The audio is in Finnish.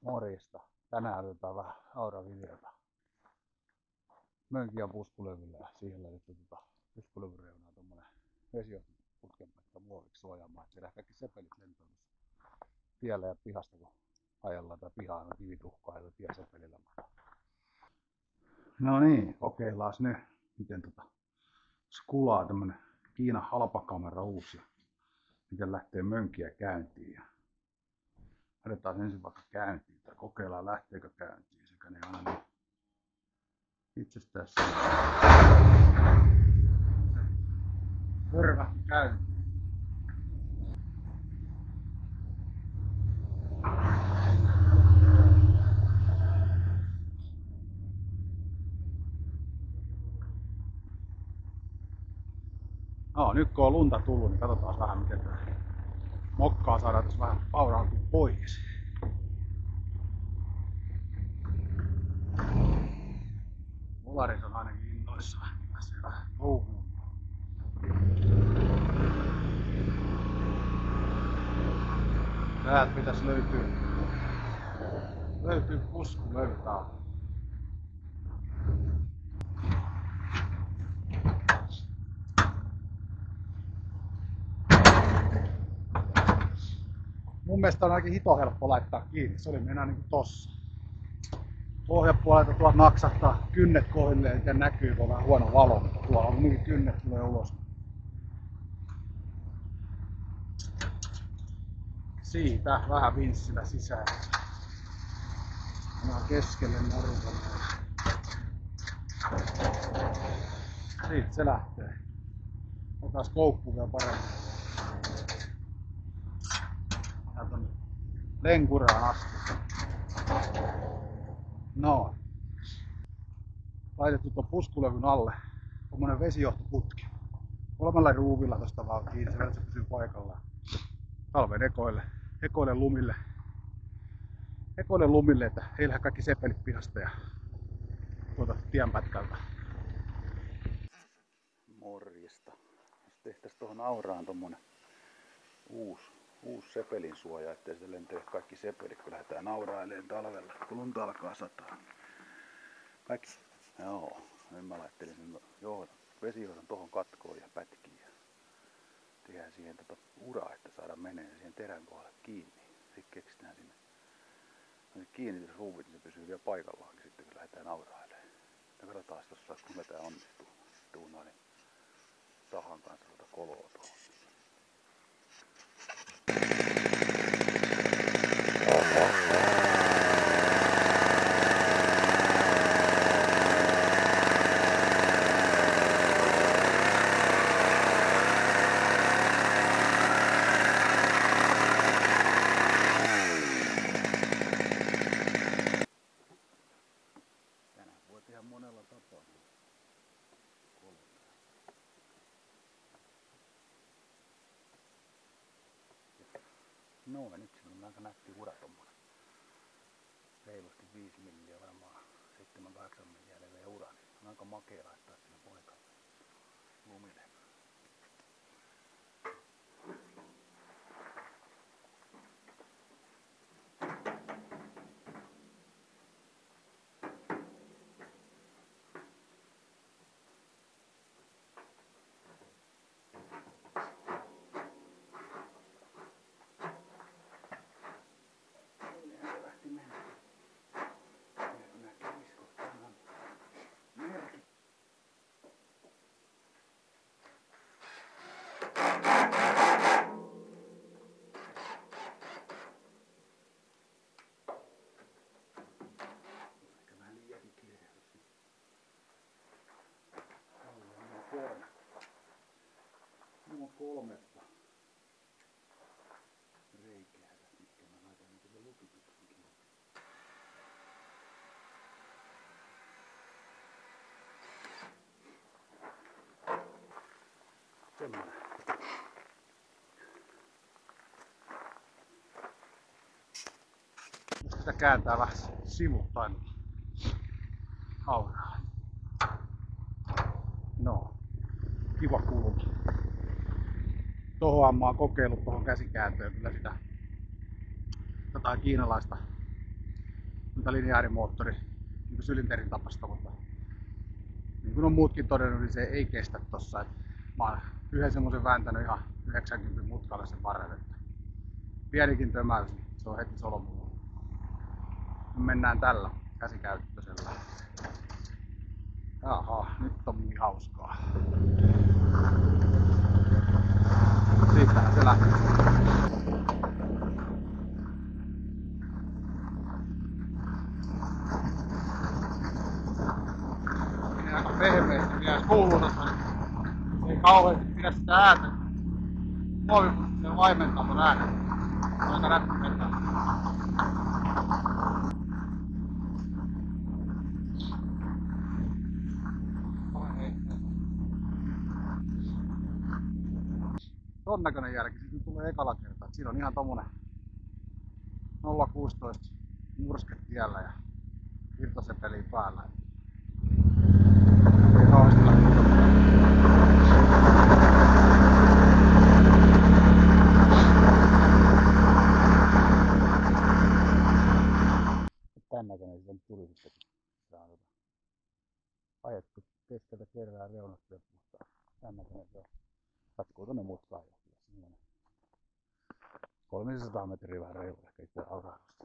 Morjesta. Tänään otetaan vähän auravideota. Mönkiä puskulevyllä ja siihen laitettu puskulevyn reunaan tommonen vesijohtoputken paikka muoviksi suojaamaan, että siellä kaikki sepelit lentää tiellä ja pihasta, kun ajellaan tai pihaan on kivituhkaa ja tiesepelillä. No niin, kokeillaan nyt, miten skulaa tämmönen Kiinan halpakamera uusi. Miten lähtee mönkiä käyntiin. Ja laitetaan ensin vaikka käyntiin tai kokeillaan lähteekö käyntiin sekä ne aina niin itsestään Hörvä käyntiin. No, nyt kun on lunta tullut, niin katsotaan vähän miten mokkaa saadaan tässä vähän auraantua pois. Molarit on ainakin innoissaan, pääsee vähän touhuun. Täältä pitäisi löytyy puskulevy täältä. Mun mielestä on ainakin hito helppo laittaa kiinni, se oli mennä niinku tossa. Pohjapuolelta tuolta naksahtaa kynnet kohdilleen ja näkyy, kun on vähän huono valo, mutta tuolla on niinkin kynnet tulee ulos. Siitä vähän vinssillä sisään. Mä keskelle narutan. Siitä se lähtee. Otas koukku vielä paremmin. Ja tonne lenkuraan asti. No. Laitettu ton puskulevyn alle tommonen vesijohtoputki. 3 ruuvilla tosta vaan kiinni, se pysyy paikallaan. Talven ekoille lumille, että ei lähde kaikki sepelit pihasta ja tienpätkältä. Morjesta. Jos tehtäis tohon auraan tommonen uusi sepelin suoja, ettei sitä lentele kaikki sepelit, kun lähdetään aurailemaan talvella, kun lunta alkaa sataa. Kaikki. Joo, nyt mä laittelin sen vesijohdon tohon katkoon ja pätkiin ja tehdään siihen uraa, että saadaan menee siihen terän kohdalle kiinni. Sitten keksitään sinne kiinnitysruuvit, niin se pysyy vielä paikallaankin sitten, kun lähdetään aurailemaan. Ja katsotaan tossa, kuinka tää onnistuu. Tuunailin tahan kanssa koloa tuohon. Ihan monella tapaa. No, nyt siinä on aika nätti ura tommonen. Reilusti 5 milliä, varmaan 7-8 milliä leveä ura. Niin on aika makea laittaa sinne paikalle lumille. Mulla on 3 reikää tässä, mitkä mä laitan niitä lukituksen kiinni. Semmoinen. Sitä kääntää vähän sivuttain auraa. No, kiva kulma. Tohon mä oon kokeillut tohon käsikääntöön kyllä sitä jotain kiinalaista lineaarimoottori niin sylinterin tapasta, mutta niin kuin on muutkin todennut, niin se ei kestä tossa. Mä oon yhden semmosen vääntänyt ihan 90 mutkalle sen varren, että pienikin tömäys, niin se on heti solmulla. Me mennään tällä käsikäyttöisellä. Jaha, nyt on niin hauskaa. Siitähän se lähtee. Menee aika pehmeästi vielä kuuluudessa, niin ei kauheasti pidä sitä ääntä. Muovipustisen vaimentamon äänet. Aika nätti vetää. Ton näköinen jälki sitten tulee ekalla kertaa. Siinä on ihan tommonen 0,16 murske tiellä ja irtosepeli päällä. Ei kauheasti lähde. Tän näköinen sitä nyt tuli sitten, kun saa ajettu keskeltä kerää reunasta, mutta tän näköinen se on. Katkuu tonne mutkaan jo. 300 metriä vähän reilu ehkä itse auraadusta.